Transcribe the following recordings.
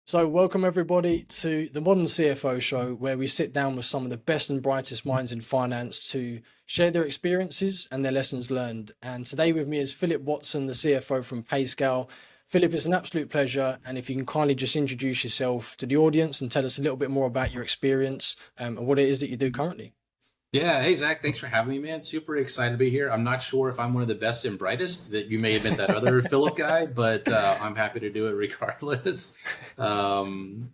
So, welcome everybody to the Modern CFO Show, where we sit down with some of the best and brightest minds in finance to share their experiences and their lessons learned. And today with me is Philip Watson, the CFO from Payscale. Philip, it's an absolute pleasure. And if you can kindly just introduce yourself to the audience and tell us a little bit more about your experience and what it is that you do currently. Yeah, hey Zach, thanks for having me, man. Super excited to be here. I'm not sure if I'm one of the best and brightest. That you may have met that other Philip guy, but I'm happy to do it regardless. Um,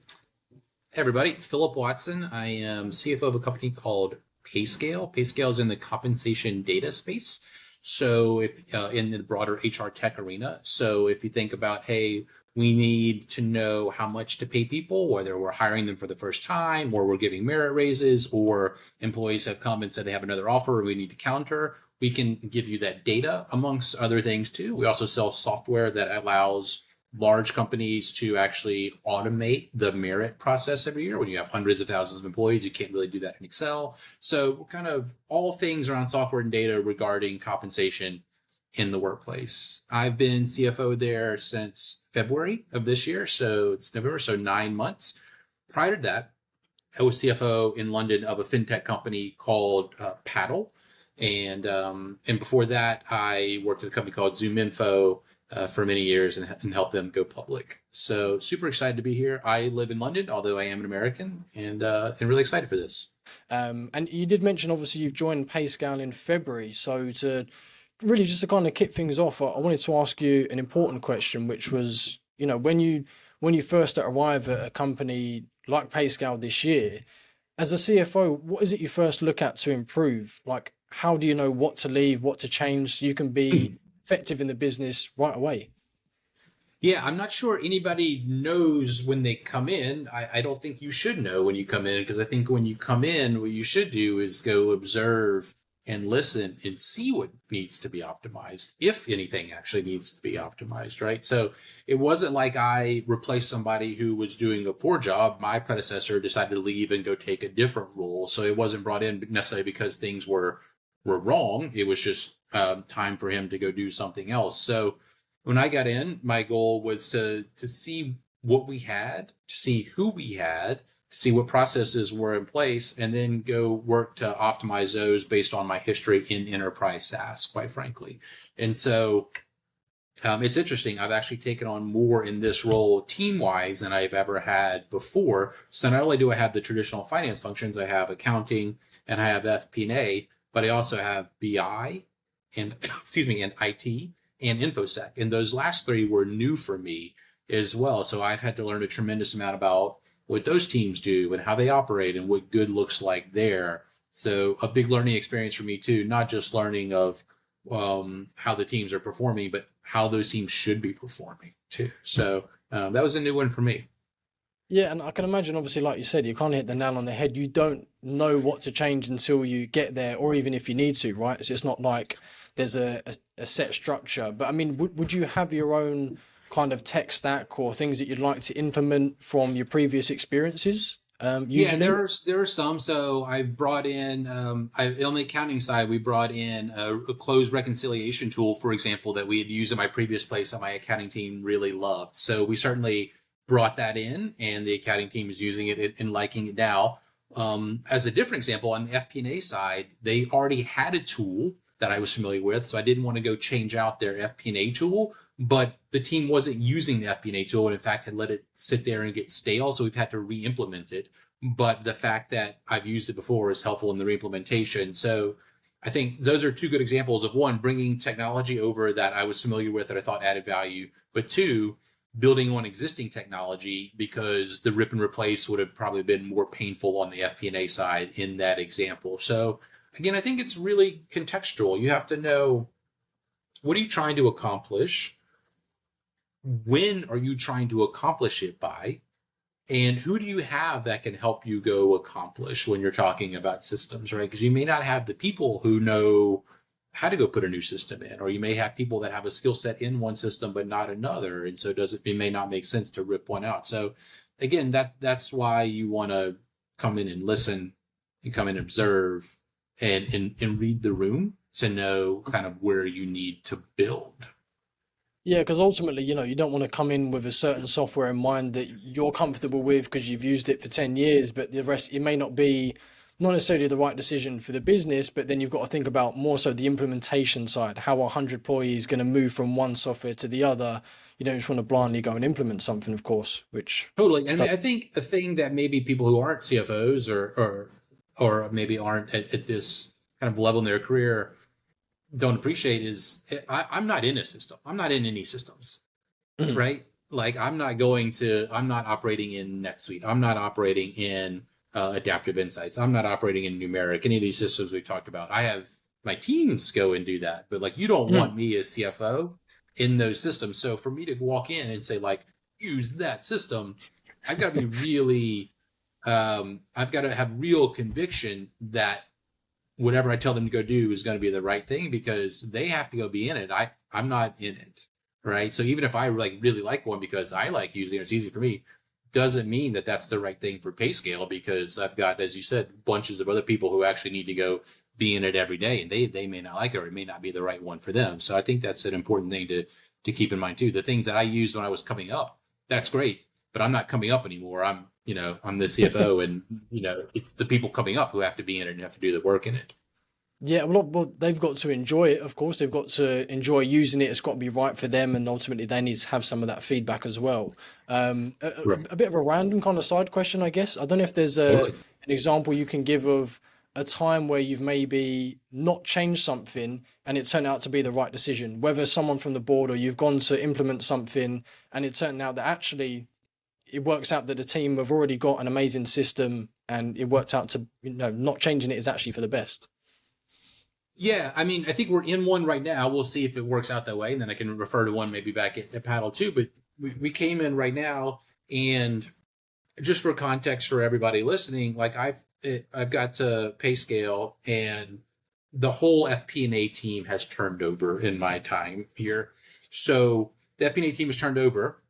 hey everybody, Philip Watson. I am CFO of a company called Payscale. Payscale is in the compensation data space. So if in the broader HR tech arena. So if you think about, hey, we need to know how much to pay people, whether we're hiring them for the first time or we're giving merit raises or employees have come and said they have another offer we need to counter. We can give you that data amongst other things too. We also sell software that allows large companies to actually automate the merit process every year. When you have hundreds of thousands of employees, you can't really do that in Excel. So kind of all things around software and data regarding compensation in the workplace. I've been CFO there since February of this year. So it's November, so 9 months. Prior to that, I was CFO in London of a fintech company called Paddle. And before that, I worked at a company called Zoominfo for many years and helped them go public. So super excited to be here. I live in London, although I am an American, and really excited for this. And you did mention obviously you've joined Payscale in February. So to really just to kind of kick things off, I wanted to ask you an important question, which was, when you first arrive at a company like Payscale this year, as a CFO, what is it you first look at to improve? Like, how do you know what to leave, what to change, so you can be effective in the business right away? Yeah, I'm not sure anybody knows when they come in. I don't think you should know when you come in because I think when you come in, what you should do is go observe and listen and see what needs to be optimized, if anything actually needs to be optimized, right? So it wasn't like I replaced somebody who was doing a poor job. My predecessor decided to leave and go take a different role. So it wasn't brought in necessarily because things were wrong. It was just time for him to go do something else. So when I got in, my goal was to see what we had, to see who we had, to see what processes were in place, and then go work to optimize those based on my history in enterprise SaaS, quite frankly. And so it's interesting. I've actually taken on more in this role team wise than I've ever had before. So not only do I have the traditional finance functions, I have accounting and I have FP&A, but I also have BI and excuse me, and IT and InfoSec. And those last three were new for me as well. So I've had to learn a tremendous amount about what those teams do and how they operate and what good looks like there. So a big learning experience for me too, not just learning of how the teams are performing, but how those teams should be performing too. So that was a new one for me. Yeah, and I can imagine, obviously, like you said, you kind of hit the nail on the head. You don't know what to change until you get there, or even if you need to, right? So it's not like there's a set structure. But I mean, would you have your own kind of tech stack or things that you'd like to implement from your previous experiences, Yeah, usually? there are some. So I brought in on the accounting side, we brought in a closed reconciliation tool, for example, that we had used in my previous place that my accounting team really loved. So we certainly brought that in, and the accounting team is using it and liking it now. As a different example, on the FP&A side, they already had a tool that I was familiar with, so I didn't want to go change out their FP&A tool. But the team wasn't using the FP&A tool, and in fact had let it sit there and get stale. So we've had to re-implement it. But the fact that I've used it before is helpful in the re-implementation. So I think those are two good examples of one, bringing technology over that I was familiar with that I thought added value, but two, building on existing technology because the rip and replace would have probably been more painful on the FP&A side in that example. So again, I think it's really contextual. You have to know, what are you trying to accomplish? When are you trying to accomplish it by? And who do you have that can help you go accomplish when you're talking about systems, right? Because you may not have the people who know how to go put a new system in, or you may have people that have a skill set in one system but not another, and so it may not make sense to rip one out. So again, that's why you want to come in and listen and come and observe and read the room to know kind of where you need to build. Yeah, because ultimately, you don't want to come in with a certain software in mind that you're comfortable with because you've used it for 10 years, but the rest, it may not be not necessarily the right decision for the business, but then you've got to think about more so the implementation side, how 100 employees going to move from one software to the other. You don't just want to blindly go and implement something, of course, which Totally. I mean, does. I think a thing that maybe people who aren't CFOs or maybe aren't at this kind of level in their career don't appreciate is I'm not in a system. I'm not in any systems, Mhm. right? Like I'm not operating in NetSuite. I'm not operating in Adaptive Insights. I'm not operating in Numeric, any of these systems we talked about. I have my teams go and do that, but like you don't Mhm. want me as CFO in those systems. So for me to walk in and say like, use that system, I've got to be really, I've got to have real conviction that whatever I tell them to go do is going to be the right thing because they have to go be in it. I'm not in it, right? So even if I like really like one because I like using it, it's easy for me, doesn't mean that that's the right thing for Payscale because I've got, as you said, bunches of other people who actually need to go be in it every day, and they may not like it or it may not be the right one for them. So I think that's an important thing to keep in mind too. The things that I used when I was coming up, that's great, but I'm not coming up anymore. I'm the CFO, and it's the people coming up who have to be in it and have to do the work in it. Yeah, well, they've got to enjoy it, of course. They've got to enjoy using it. It's got to be right for them, and ultimately, they need to have some of that feedback as well. Right. A bit of a random kind of side question, I guess. I don't know if there's Totally. an example you can give of a time where you've maybe not changed something and it turned out to be the right decision, whether someone from the board or you've gone to implement something and it turned out that actually it works out that the team have already got an amazing system and it worked out to, not changing it is actually for the best. Yeah, I mean, I think we're in one right now. We'll see if it works out that way, and then I can refer to one maybe back at Paddle too. But we came in right now, and just for context for everybody listening, like I've got to Payscale, and the whole FP&A team has turned over in my time here. So the FP&A team has turned over.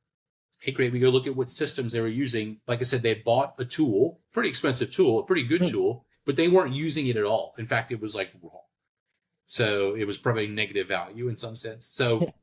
Hey, great. We go look at what systems they were using. Like I said, they bought a tool, pretty expensive tool, a pretty good Hmm. tool, but they weren't using it at all. In fact, it was like wrong. So it was probably negative value in some sense. So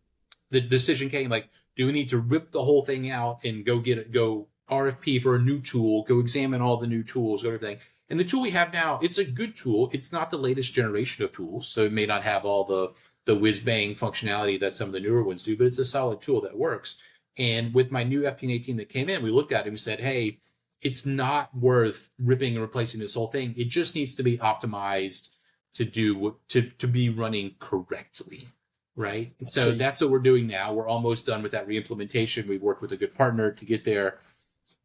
the decision came like, do we need to rip the whole thing out and go RFP for a new tool, go examine all the new tools, everything. And the tool we have now, it's a good tool. It's not the latest generation of tools, so it may not have all the whiz bang functionality that some of the newer ones do, but it's a solid tool that works. And with my new FP&A team that came in, we looked at it and we said, hey, it's not worth ripping and replacing this whole thing. It just needs to be optimized to be running correctly, right? And I so see. that's what we're doing now. We're almost done with that reimplementation. We've worked with a good partner to get there.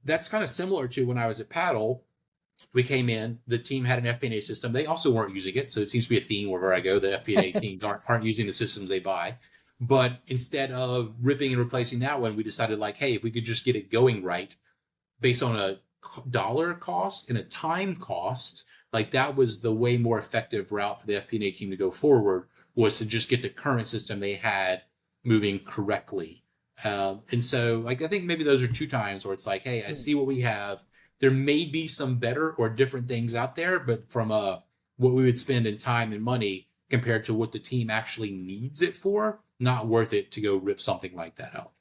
That's kind of similar to when I was at Paddle. We came in, the team had an FP&A system. They also weren't using it, so it seems to be a theme wherever I go. The FP&A teams aren't using the systems they buy. But instead of ripping and replacing that one, we decided like, hey, if we could just get it going right, based on a dollar cost and a time cost, like that was the way more effective route for the FP&A team to go forward was to just get the current system they had moving correctly. And so, like, I think maybe those are two times where it's like, hey, I Hmm. see what we have. There may be some better or different things out there, but from what we would spend in time and money compared to what the team actually needs it for, not worth it to go rip something like that out.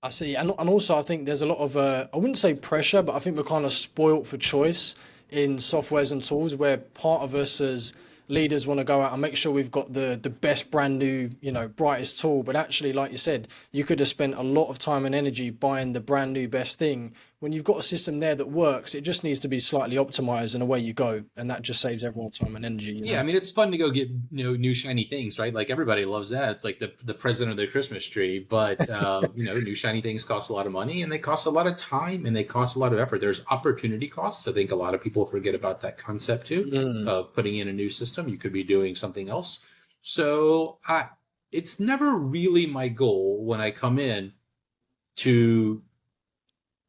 I see, and also I think there's a lot of I wouldn't say pressure, but I think we're kind of spoilt for choice in softwares and tools where part of us as leaders want to go out and make sure we've got the best brand new, brightest tool. But actually, like you said, you could have spent a lot of time and energy buying the brand new best thing. When you've got a system there that works, it just needs to be slightly optimized and away you go. And that just saves everyone time and energy. Yeah, I mean it's fun to go get new shiny things, right? Like everybody loves that. It's like the present of their Christmas tree. But new shiny things cost a lot of money and they cost a lot of time and they cost a lot of effort. There's opportunity costs. I think a lot of people forget about that concept too Mm. of putting in a new system. You could be doing something else. So it's never really my goal when I come in to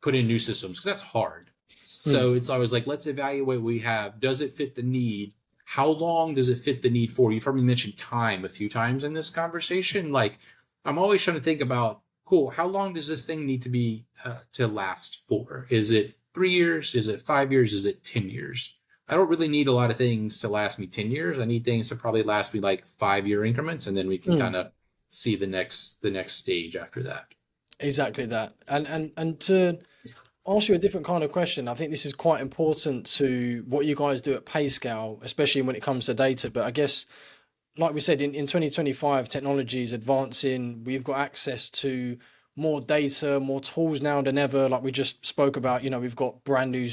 put in new systems because that's hard. Mm. So it's always like, let's evaluate what we have. Does it fit the need? How long does it fit the need for? You've heard me mention time a few times in this conversation. Like, I'm always trying to think about, cool, how long does this thing need to be to last for? Is it 3 years? Is it 5 years? Is it 10 years? I don't really need a lot of things to last me 10 years. I need things to probably last me like 5 year increments, and then we can kind Mm. of see the next stage after that. Exactly that. And to ask you a different kind of question, I think this is quite important to what you guys do at Payscale, especially when it comes to data. But I guess, like we said, in 2025, technology is advancing. We've got access to more data, more tools now than ever. Like we just spoke about, we've got brand new,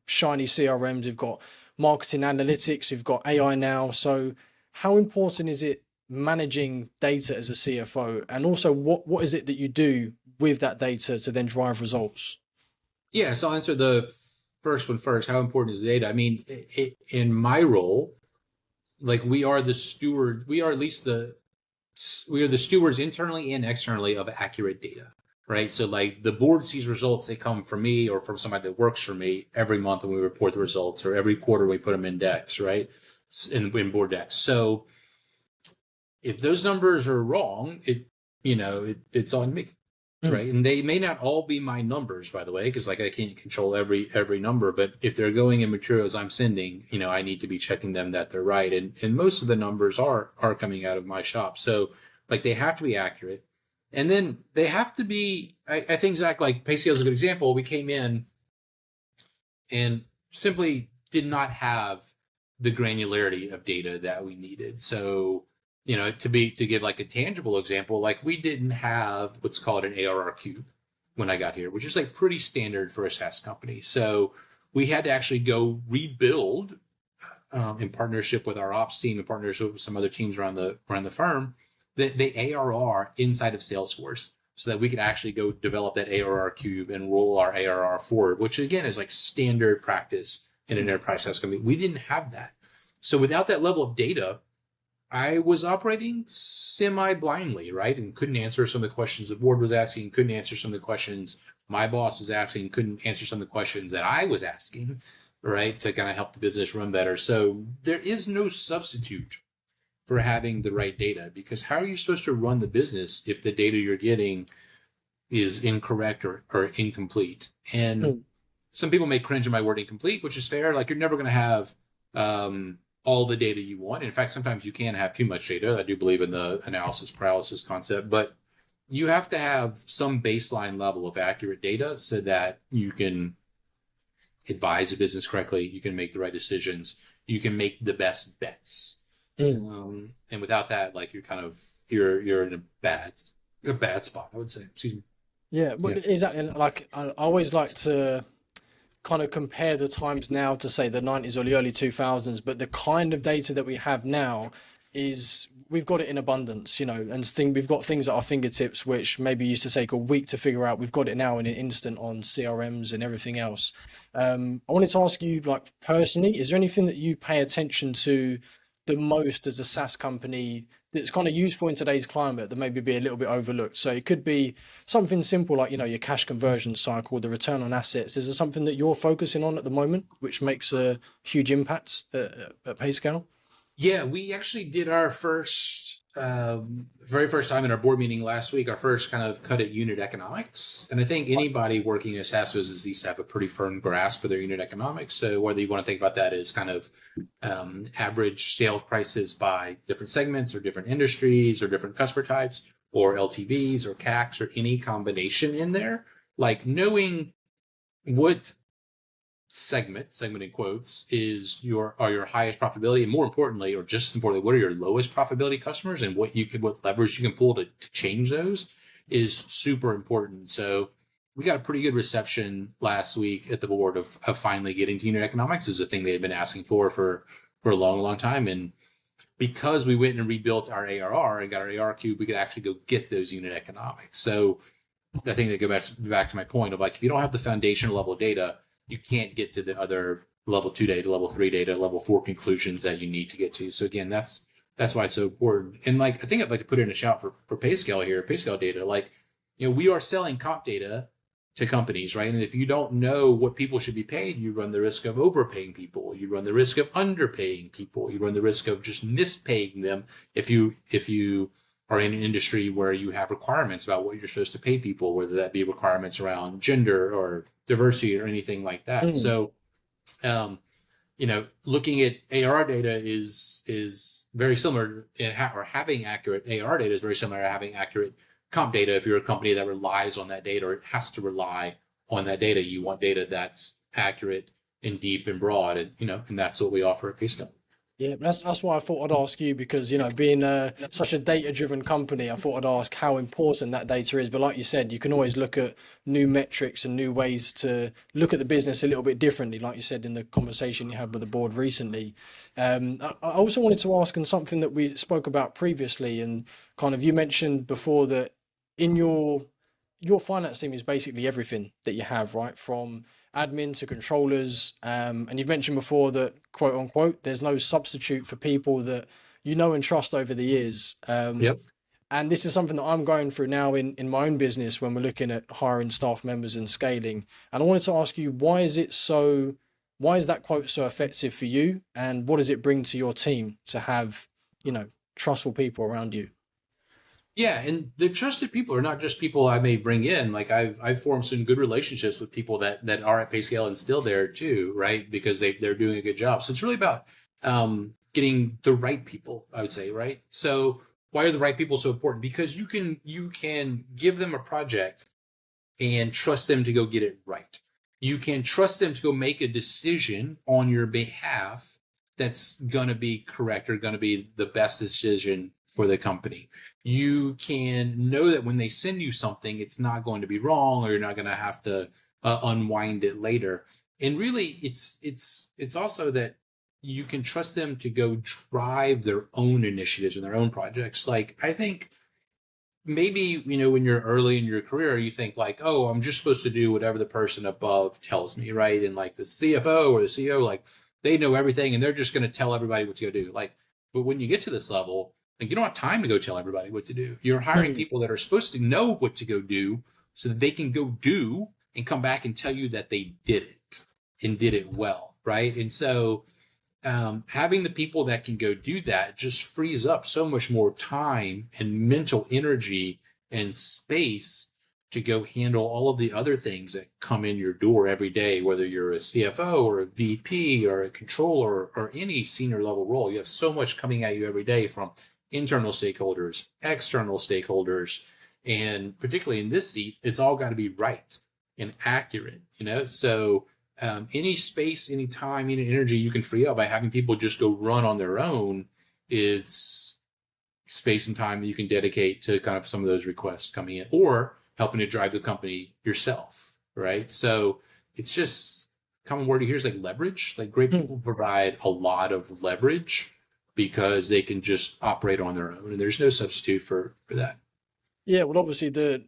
shiny CRMs, we've got marketing analytics, we've got AI now. So how important is it managing data as a CFO? And also what is it that you do with that data to then drive results? Yeah, so I'll answer the first one first. How important is data? I mean, in my role, like we are the steward, we are the stewards internally and externally of accurate data, right? So like the board sees results, they come from me or from somebody that works for me every month when we report the results, or every quarter we put them in decks, right? In board decks. So if those numbers are wrong, it's on me, Mm. right? And they may not all be my numbers, by the way, because like I can't control every number. But if they're going in materials I'm sending, I need to be checking them that they're right. And most of the numbers are coming out of my shop, so like they have to be accurate, and then they have to be. I think Zach, like Payscale is a good example. We came in and simply did not have the granularity of data that we needed. So, to give like a tangible example, like we didn't have what's called an ARR cube when I got here, which is like pretty standard for a SaaS company. So we had to actually go rebuild in partnership with our ops team, in partnership with some other teams around the firm, the ARR inside of Salesforce, so that we could actually go develop that ARR cube and roll our ARR forward, which again is like standard practice in an enterprise SaaS company. We didn't have that. So without that level of data, I was operating semi-blindly, right? And couldn't answer some of the questions the board was asking, couldn't answer some of the questions my boss was asking, couldn't answer some of the questions that I was asking, right? To kind of help the business run better. So there is no substitute for having the right data, because how are you supposed to run the business if the data you're getting is incorrect or incomplete? And Mm. some people may cringe at my word incomplete, which is fair. Like you're never going to have all the data you want. In fact, sometimes you can have too much data. I do believe in the analysis paralysis concept, but you have to have some baseline level of accurate data so that you can advise a business correctly, you can make the right decisions, you can make the best bets. Mm. And without that, like you're in a bad spot, I would say. Excuse me. Yeah, Yeah. well, exactly. Like I always like to kind of compare the times now to say the 90s or the early 2000s, but the kind of data that we have now is we've got it in abundance, and we've got things at our fingertips which maybe used to take a week to figure out. We've got it now in an instant on CRMs and everything else. I wanted to ask you, like personally, is there anything that you pay attention to the most as a SaaS company that's kind of useful in today's climate that maybe be a little bit overlooked? So it could be something simple like, your cash conversion cycle, the return on assets. Is there something that you're focusing on at the moment, which makes a huge impact at Payscale? Yeah, we actually did our very first time in our board meeting last week, our first kind of cut at unit economics. And I think anybody working in a SaaS business needs to have a pretty firm grasp of their unit economics. So whether you want to think about that as kind of average sales prices by different segments or different industries or different customer types, or LTVs or CACs or any combination in there, like knowing what segment in quotes are your highest profitability, and more importantly, or just as importantly, what are your lowest profitability customers, and what leverage you can pull to change those is super important. So we got a pretty good reception last week at the board of finally getting to unit economics. Is a thing they had been asking for a long time. And because we went and rebuilt our ARR and got our ARR cube, we could actually go get those unit economics. So I think that goes back to my point of like, if you don't have the foundational level of data, you can't get to the other level 2 data, level 3 data, level 4 conclusions that you need to get to. So again, that's why it's so important. And like, I think I'd like to put in a shout for Payscale here, Payscale data. Like, we are selling comp data to companies, right? And if you don't know what people should be paid, you run the risk of overpaying people. You run the risk of underpaying people. You run the risk of just mispaying them if you are in an industry where you have requirements about what you're supposed to pay people, whether that be requirements around gender or diversity or anything like that. Mm. So, um, looking at AR data is very similar, or having accurate AR data is very similar to having accurate comp data. If you're a company that relies on that data, or it has to rely on that data, you want data that's accurate and deep and broad, and that's what we offer at Payscale. Yeah, that's why I thought I'd ask you because, being such a data-driven company, I thought I'd ask how important that data is. But like you said, you can always look at new metrics and new ways to look at the business a little bit differently, like you said in the conversation you had with the board recently. I also wanted to ask, and something that we spoke about previously, and kind of you mentioned before that in your finance team is basically everything that you have, right? From admin to controllers. And you've mentioned before that, quote unquote, there's no substitute for people that you know and trust over the years. Yep. And this is something that I'm going through now in my own business when we're looking at hiring staff members and scaling. And I wanted to ask you, why is that quote so effective for you? And what does it bring to your team to have, trustful people around you? Yeah, and the trusted people are not just people I may bring in. Like I've formed some good relationships with people that are at Payscale and still there too, right? Because they're doing a good job. So it's really about getting the right people, I would say, right? So why are the right people so important? Because you can give them a project and trust them to go get it right. You can trust them to go make a decision on your behalf that's going to be correct, or going to be the best decision for the company. You can know that when they send you something, it's not going to be wrong, or you're not going to have to unwind it later. And really, it's also that you can trust them to go drive their own initiatives and their own projects. Like, I think maybe, when you're early in your career, you think like, oh, I'm just supposed to do whatever the person above tells me, right? And like the CFO or the CEO, like they know everything and they're just going to tell everybody what to go do. Like, but when you get to this level, like, you don't have time to go tell everybody what to do. You're hiring people that are supposed to know what to go do so that they can go do and come back and tell you that they did it and did it well, right? And so having the people that can go do that just frees up so much more time and mental energy and space to go handle all of the other things that come in your door every day, whether you're a CFO or a VP or a controller or any senior level role. You have so much coming at you every day from internal stakeholders, external stakeholders, and particularly in this seat, it's all got to be right and accurate, So any space, any time, any energy you can free up by having people just go run on their own is space and time that you can dedicate to kind of some of those requests coming in, or helping to drive the company yourself, right? So it's just common word here is like leverage. Like, great people provide a lot of leverage because they can just operate on their own, and there's no substitute for that. Yeah, well, obviously the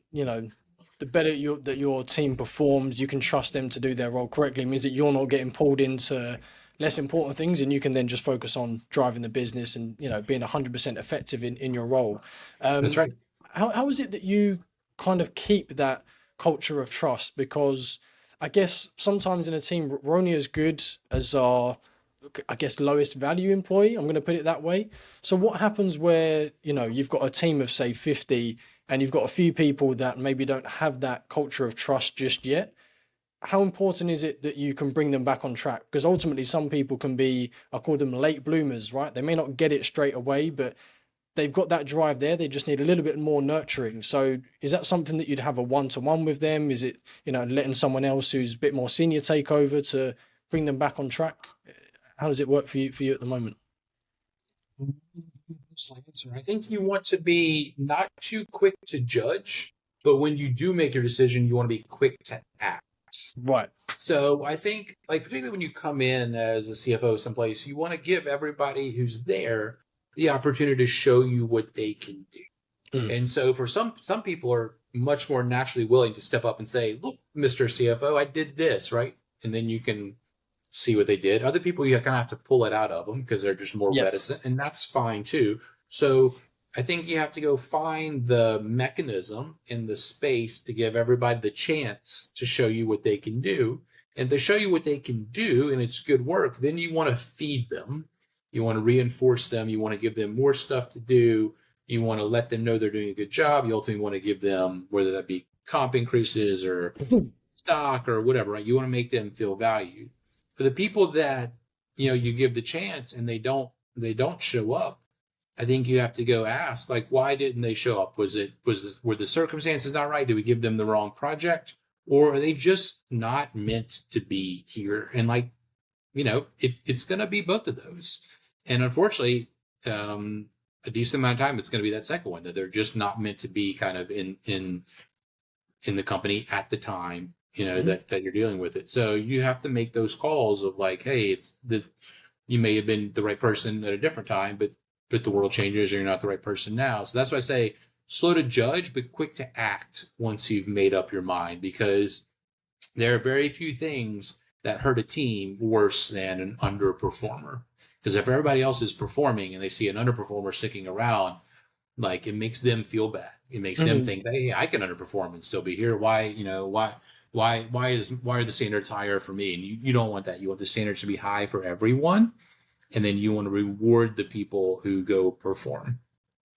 better that your team performs, you can trust them to do their role correctly. It means that you're not getting pulled into less important things, and you can then just focus on driving the business and being 100% effective in your role. That's right. How is it that you kind of keep that culture of trust? Because I guess sometimes in a team we're only as good as our, I guess, lowest value employee. I'm going to put it that way. So what happens where, you've got a team of say 50 and you've got a few people that maybe don't have that culture of trust just yet? How important is it that you can bring them back on track? Because ultimately some people can be, I call them late bloomers, right? They may not get it straight away, but they've got that drive there. They just need a little bit more nurturing. So is that something that you'd have a one-to-one with them? Is it, letting someone else who's a bit more senior take over to bring them back on track? How does it work for you at the moment? Answer. I think you want to be not too quick to judge, but when you do make your decision, you want to be quick to act. Right. So I think, like, particularly when you come in as a CFO someplace, you want to give everybody who's there the opportunity to show you what they can do. And so for some people are much more naturally willing to step up and say, look, Mr. CFO, I did this, right? And then you can see what they did. Other people, you kind of have to pull it out of them because they're just more reticent, and that's fine too. So I think you have to go find the mechanism in the space to give everybody the chance to show you what they can do. And to show you what they can do, and it's good work, then you want to feed them. You want to reinforce them. You want to give them more stuff to do. You want to let them know they're doing a good job. You ultimately want to give them, whether that be comp increases or stock or whatever, right? You want to make them feel valued. For the people that you give the chance and they don't show up, I think you have to go ask, like, why didn't they show up? Were the circumstances not right? Did we give them the wrong project? Or are they just not meant to be here? And like, it's going to be both of those. And unfortunately, a decent amount of time, it's going to be that second one, that they're just not meant to be kind of in the company at the time, that you're dealing with it. So you have to make those calls of like, hey, you may have been the right person at a different time, but the world changes and you're not the right person now. So that's why I say slow to judge, but quick to act once you've made up your mind, because there are very few things that hurt a team worse than an underperformer. Because if everybody else is performing and they see an underperformer sticking around, like, it makes them feel bad. It makes them think, hey, I can underperform and still be here. Why are the standards higher for me? And you don't want that. You want the standards to be high for everyone. And then you want to reward the people who go perform.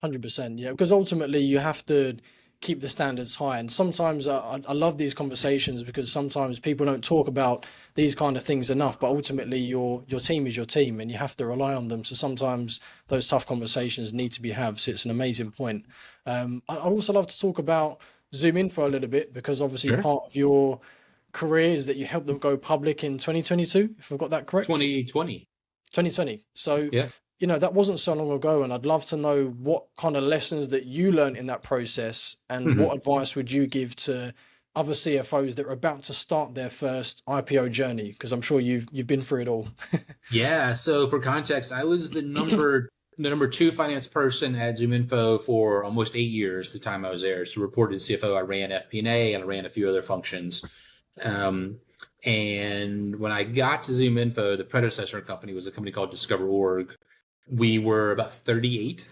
100%, yeah, because ultimately you have to keep the standards high. And sometimes I love these conversations because sometimes people don't talk about these kind of things enough, but ultimately your team is your team and you have to rely on them. So sometimes those tough conversations need to be had. So it's an amazing point. I'd also love to talk about Zoominfo a little bit, because obviously Sure. part of your career is that you helped them go public in 2022, if I've got that correct. 2020. 2020. So, Yeah. that wasn't so long ago. And I'd love to know what kind of lessons that you learned in that process, and what advice would you give to other CFOs that are about to start their first IPO journey? Because I'm sure you've been through it all. Yeah. So for context, I was the number two finance person at Zoominfo for almost 8 years. The time I was there, so reported CFO, I ran FP&A and I ran a few other functions. And when I got to Zoominfo, the predecessor company was a company called Discover.org. We were about 38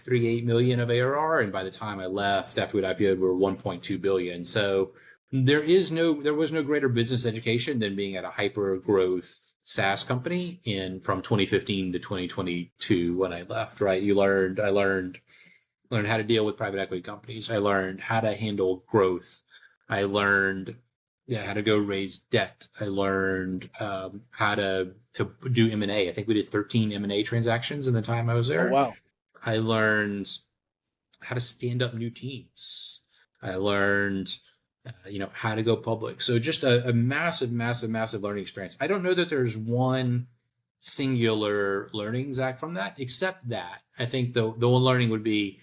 million of ARR, and by the time I left after we'd IPO'd, we were 1.2 billion. So there was no greater business education than being at a hyper growth SaaS company from 2015 to 2022 when I left. Right, I learned how to deal with private equity companies. I learned how to handle growth. I learned how to go raise debt. I learned how to do M&A. I think we did 13 M&A transactions in the time I was Oh, there. wow. I learned how to stand up new teams. I learned, how to go public. So just a massive, massive, massive learning experience. I don't know that there's one singular learning, Zach, from that, except that I think the one learning would be,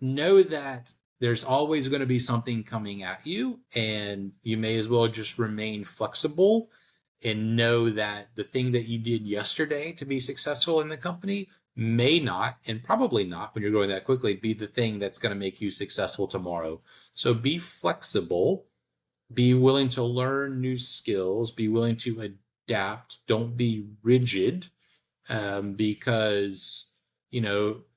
know that there's always going to be something coming at you, and you may as well just remain flexible and know that the thing that you did yesterday to be successful in the company may not, and probably not when you're growing that quickly, be the thing that's going to make you successful tomorrow. So be flexible, be willing to learn new skills, be willing to adapt. Don't be rigid, because,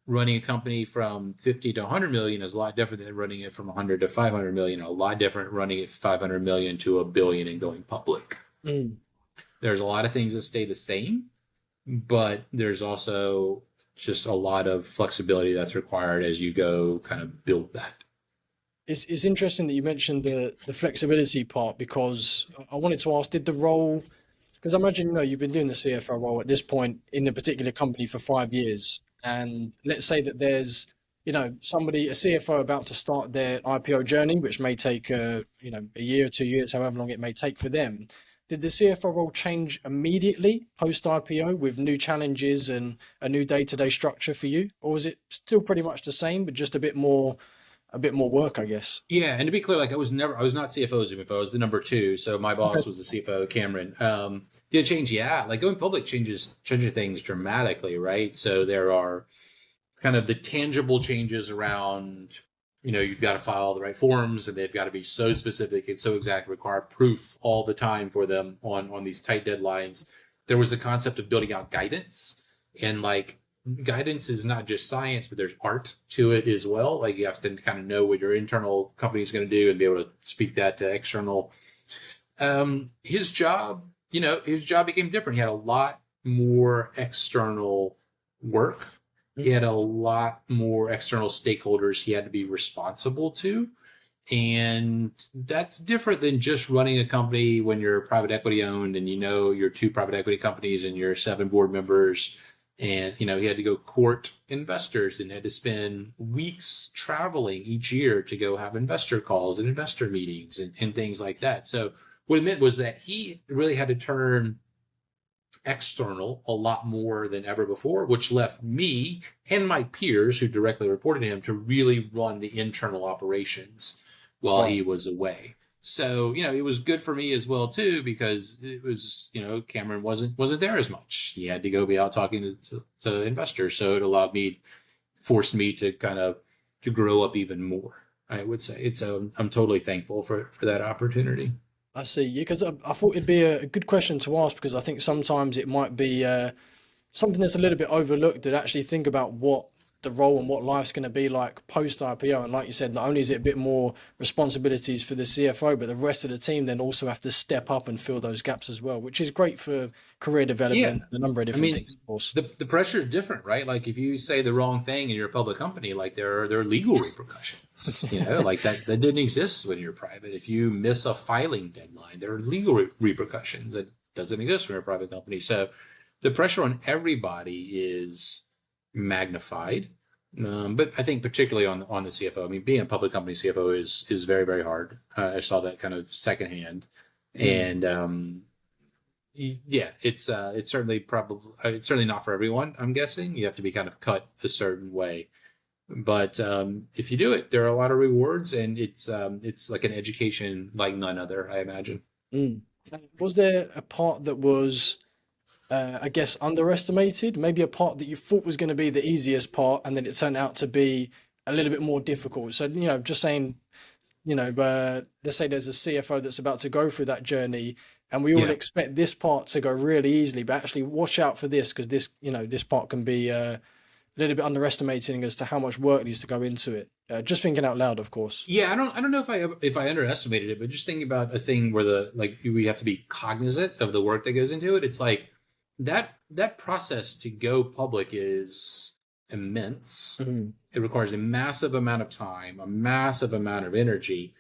running a company from 50 to 100 million is a lot different than running it from 100 to 500 million, a lot different running it 500 million to $1 billion and going public. There's a lot of things that stay the same, but there's also just a lot of flexibility that's required as you go kind of build that. It's interesting that you mentioned the flexibility part, because I wanted to ask, did the role, because I imagine, you've been doing the CFO role at this point in a particular company for 5 years. And let's say that there's, somebody, a CFO about to start their IPO journey, which may take, a year, 2 years, however long it may take for them. Did the CFO role change immediately post IPO with new challenges and a new day-to-day structure for you? Or was it still pretty much the same, but just a bit more work, I guess? Yeah, and to be clear, like I was not CFO at Zoominfo. I was the number two. So my boss was the CFO, Cameron. Did it change? Yeah, like going public changes things dramatically, right? So there are kind of the tangible changes around, you've got to file the right forms, and they've got to be so specific and so exact, require proof all the time for them on these tight deadlines. There was the concept of building out guidance, and like guidance is not just science, but there's art to it as well. Like you have to kind of know what your internal company is going to do and be able to speak that to external. His job became different. He had a lot more external work. He had a lot more external stakeholders he had to be responsible to. And that's different than just running a company when you're private equity owned and your two private equity companies and your 7 board members. And, he had to go court investors and had to spend weeks traveling each year to go have investor calls and investor meetings and things like that. So what it meant was that he really had to turn external a lot more than ever before, which left me and my peers who directly reported to him to really run the internal operations while Right. he was away. So, it was good for me as well too, because it was, Cameron wasn't there as much. He had to go be out talking to investors. So it forced me to kind of to grow up even more, I would say. So I'm totally thankful for that opportunity. I see. Yeah, because I thought it'd be a good question to ask because I think sometimes it might be something that's a little bit overlooked that actually think about what the role and what life's going to be like post IPO. And like you said, not only is it a bit more responsibilities for the CFO, but the rest of the team then also have to step up and fill those gaps as well, which is great for career Yeah. development and a number of I different mean, things, of course. the pressure is different, right? Like if you say the wrong thing and you're a public company, like there are legal repercussions. Like that didn't exist when you're private. If you miss a filing deadline, there are legal repercussions that doesn't exist when you're a private company. So the pressure on everybody is magnified. But I think particularly on the CFO. I mean, being a public company CFO is very, very hard. I saw that kind of secondhand, Mm. and yeah, it's certainly not for everyone. I'm guessing you have to be kind of cut a certain way, but if you do it, there are a lot of rewards, and it's like an education like none other, I imagine. Mm. Was there a part that was, I guess, underestimated? Maybe a part that you thought was going to be the easiest part, and then it turned out to be a little bit more difficult. So, just saying, let's say there's a CFO that's about to go through that journey, and we all Yeah. expect this part to go really easily, but actually watch out for this because this part can be a little bit underestimating as to how much work needs to go into it. Just thinking out loud, of course. Yeah, I don't know if I underestimated it, but just thinking about a thing where we have to be cognizant of the work that goes into it. It's like that process to go public is immense. Mhm. It requires a massive amount of time, a massive amount of energy,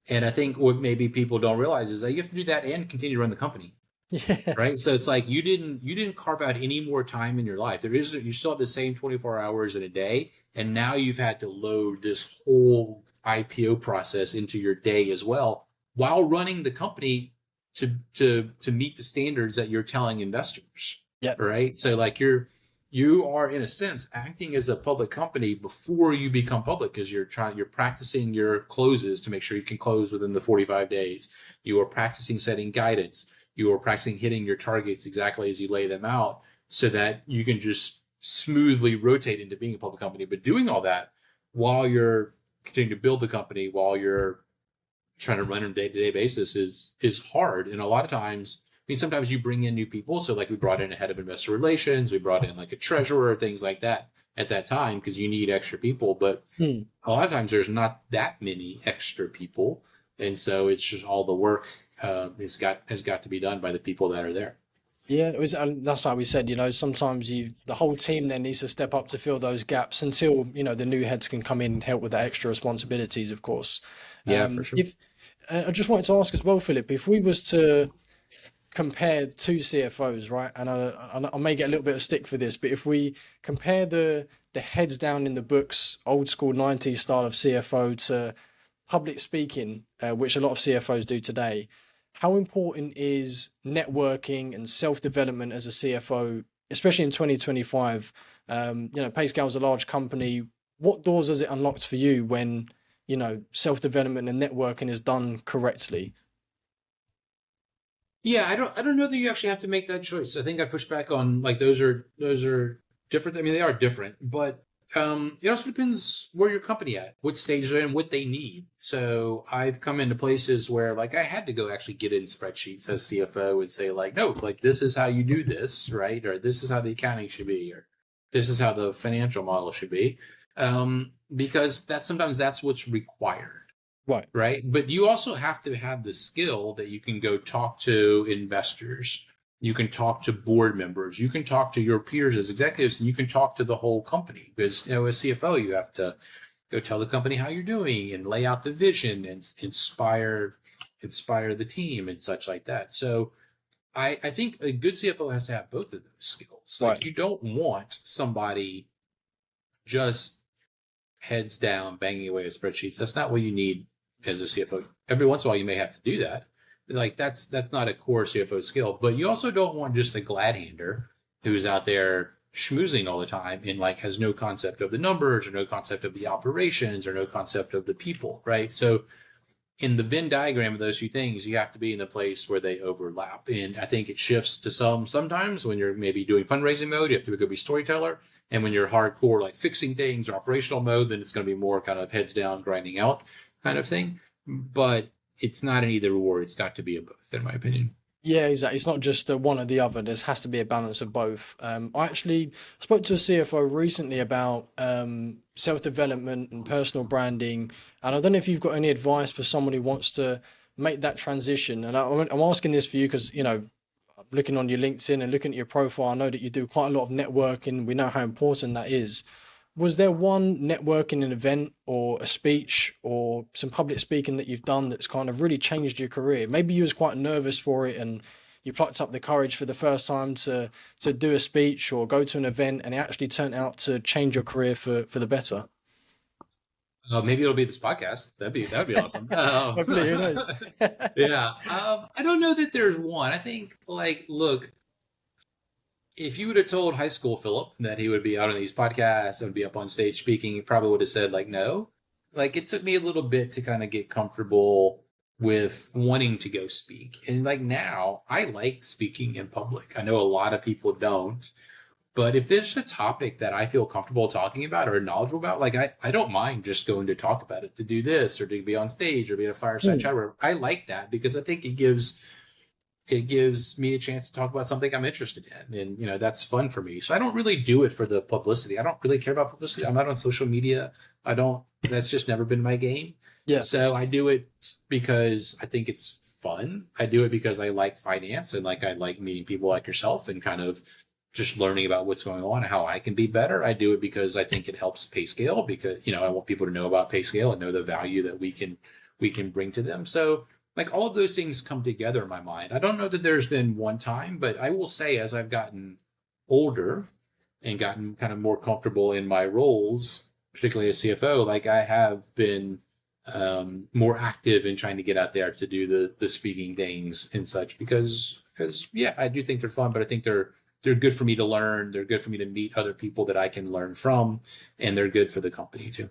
and I think what maybe people don't realize is that you have to do that and continue to run the company, Yeah. right? So it's like you didn't carve out any more time in your life. You still have the same 24 hours in a day, and now you've had to load this whole IPO process into your day as well while running the company to meet the standards that you're telling investors, Yeah. right? So like you are in a sense acting as a public company before you become public because you're practicing your closes to make sure you can close within the 45 days. You are practicing setting guidance. You are practicing hitting your targets exactly as you lay them out so that you can just smoothly rotate into being a public company. But doing all that while you're continuing to build the company, while you're trying to run on a day-to-day basis is hard. And a lot of times, I mean, sometimes you bring in new people. So like we brought in a head of investor relations, we brought in like a treasurer, things like that at that time because you need extra people. But Mm. a lot of times there's not that many extra people. And so it's just all the work has got to be done by the people that are there. Yeah, it was, and that's why we said, sometimes the whole team then needs to step up to fill those gaps until, the new heads can come in and help with the extra responsibilities, of course. Yeah, for sure. If I just wanted to ask as well, Philip, if we was to compare two CFOs, right? And I may get a little bit of stick for this, but if we compare the heads down in the books, old school 90s style of CFO to public speaking, which a lot of CFOs do today, how important is networking and self-development as a CFO, especially in 2025? Payscale is a large company. What doors has it unlocked for you when, self-development and networking is done correctly? Yeah, I don't know that you actually have to make that choice. I think I push back on like those are different. I mean, they are different, but it also depends where your company at, what stage they're in, what they need. So I've come into places where like I had to go actually get in spreadsheets as CFO and say like, no, like this is how you do this, right? Or this is how the accounting should be, or this is how the financial model should be, because sometimes that's what's required, Right. right? But you also have to have the skill that you can go talk to investors. You can talk to board members. You can talk to your peers as executives, and you can talk to the whole company because, as CFO, you have to go tell the company how you're doing and lay out the vision and inspire the team and such like that. So I think a good CFO has to have both of those skills. Like, Right. you don't want somebody just heads down banging away at spreadsheets. That's not what you need as a CFO. Every once in a while you may have to do that. Like, that's not a core CFO skill. But you also don't want just a glad hander who's out there schmoozing all the time and like has no concept of the numbers or no concept of the operations or no concept of the people, right? So in the Venn diagram of those two things, you have to be in the place where they overlap. And I think it shifts to sometimes when you're maybe doing fundraising mode, you have to go be storyteller. And when you're hardcore, like fixing things or operational mode, then it's going to be more kind of heads down, grinding out kind of thing. But it's not an either or. It's got to be a both, in my opinion. Yeah, exactly. It's not just one or the other. There has to be a balance of both. I actually spoke to a CFO recently about self-development and personal branding, and I don't know if you've got any advice for someone who wants to make that transition. And I'm asking this for you because, looking on your LinkedIn and looking at your profile, I know that you do quite a lot of networking. We know how important that is. Was there one networking event or a speech or some public speaking that you've done that's kind of really changed your career? Maybe you was quite nervous for it and you plucked up the courage for the first time to do a speech or go to an event, and it actually turned out to change your career for the better. Maybe it'll be this podcast. That'd be awesome. Hopefully, who knows? Yeah. I don't know that there's one. I think, like, look, if you would have told high school Philip that he would be out on these podcasts and be up on stage speaking, he probably would have said, like, no. Like, it took me a little bit to kind of get comfortable with wanting to go speak. And like, now I like speaking in public. I know a lot of people don't, but if there's a topic that I feel comfortable talking about or knowledgeable about, like, I don't mind just going to talk about it, to do this or to be on stage or be in a fireside Hmm. chat. Where I like that because I think it gives me a chance to talk about something I'm interested in. And, that's fun for me. So I don't really do it for the publicity. I don't really care about publicity. I'm not on social media. That's just never been my game. Yeah. So I do it because I think it's fun. I do it because I like finance and like I like meeting people like yourself and kind of just learning about what's going on and how I can be better. I do it because I think it helps Payscale because, I want people to know about Payscale and know the value that we can bring to them. So like all of those things come together in my mind. I don't know that there's been one time, but I will say as I've gotten older and gotten kind of more comfortable in my roles, particularly as CFO, like I have been more active in trying to get out there to do the speaking things and such because yeah, I do think they're fun, but I think they're good for me to learn. They're good for me to meet other people that I can learn from, and they're good for the company too.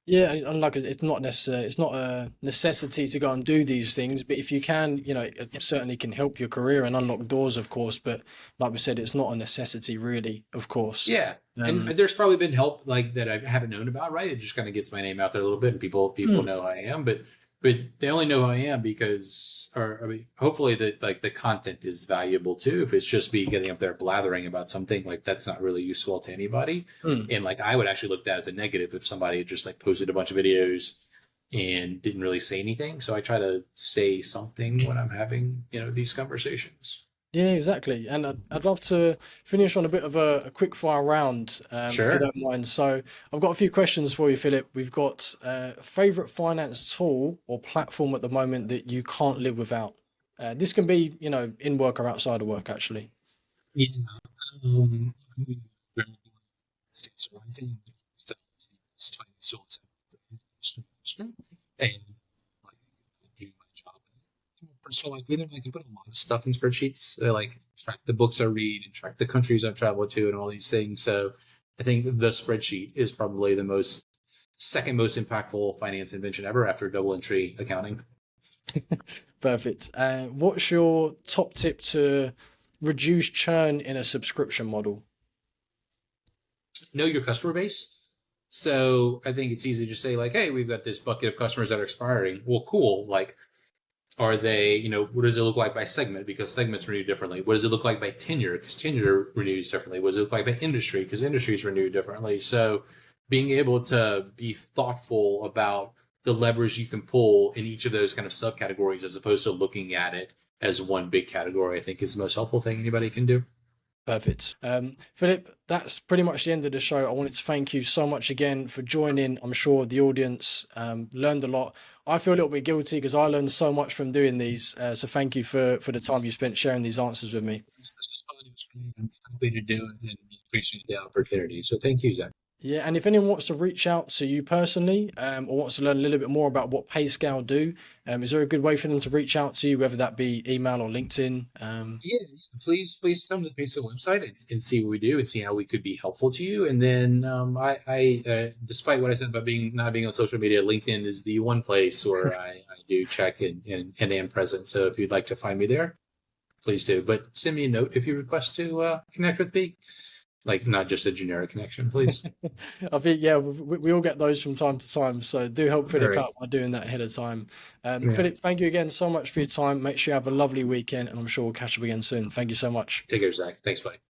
Yeah, and like it's not necessary, it's not a necessity to go and do these things, but if you can, it certainly can help your career and unlock doors, of course. But like we said, it's not a necessity, really, of course. Yeah. And Um, there's probably been help like that I haven't known about, right? It just kind of gets my name out there a little bit and people hmm, know who I am, but they only know who I am because or I mean hopefully the content is valuable too. If it's just me getting up there blathering about something, like that's not really useful to anybody. hmm. And like I would actually look at that as a negative if somebody just like posted a bunch of videos and didn't really say anything. So I try to say something when I'm having, these conversations. Yeah, exactly. And I'd love to finish on a bit of a quick fire round, if you Sure. don't mind. So I've got a few questions for you, Philip. We've got favorite finance tool or platform at the moment that you can't live without. This can be, in work or outside of work, actually. Yeah. Um, very so I think so it's the best financial industry. And I think I do my job in my personal life either. I can put a lot of stuff in spreadsheets. Like track the books I read and track the countries I've traveled to and all these things. So I think the spreadsheet is probably the second most impactful finance invention ever after double entry accounting. Perfect. What's your top tip to reduce churn in a subscription model? Know your customer base. So I think it's easy to say like, hey, we've got this bucket of customers that are expiring. Well, cool. Like, are they, what does it look like by segment? Because segments renew differently. What does it look like by tenure? Because tenure renews differently. What does it look like by industry? Because industries renew differently. So being able to be thoughtful about the levers you can pull in each of those kind of subcategories as opposed to looking at it as one big category, I think is the most helpful thing anybody can do. Perfect. Philip, that's pretty much the end of the show. I wanted to thank you so much again for joining. I'm sure the audience learned a lot. I feel a little bit guilty because I learned so much from doing these. So thank you for the time you spent sharing these answers with me. This was fun. It was great. I'm happy to do it and appreciate the opportunity. So thank you, Zach. Yeah, and if anyone wants to reach out to you personally, or wants to learn a little bit more about what Payscale do, is there a good way for them to reach out to you, whether that be email or LinkedIn? Yeah, please come to the Payscale website and see what we do and see how we could be helpful to you. And then despite what I said about not being on social media, LinkedIn is the one place where I do check and am present. So if you'd like to find me there, please do. But send me a note if you request to connect with me. Like, not just a generic connection, please. I think, yeah, we all get those from time to time. So do help Philip Right. out by doing that ahead of time. Yeah. Philip, thank you again so much for your time. Make sure you have a lovely weekend, and I'm sure we'll catch up again soon. Thank you so much. Take care, Zach. Thanks, buddy.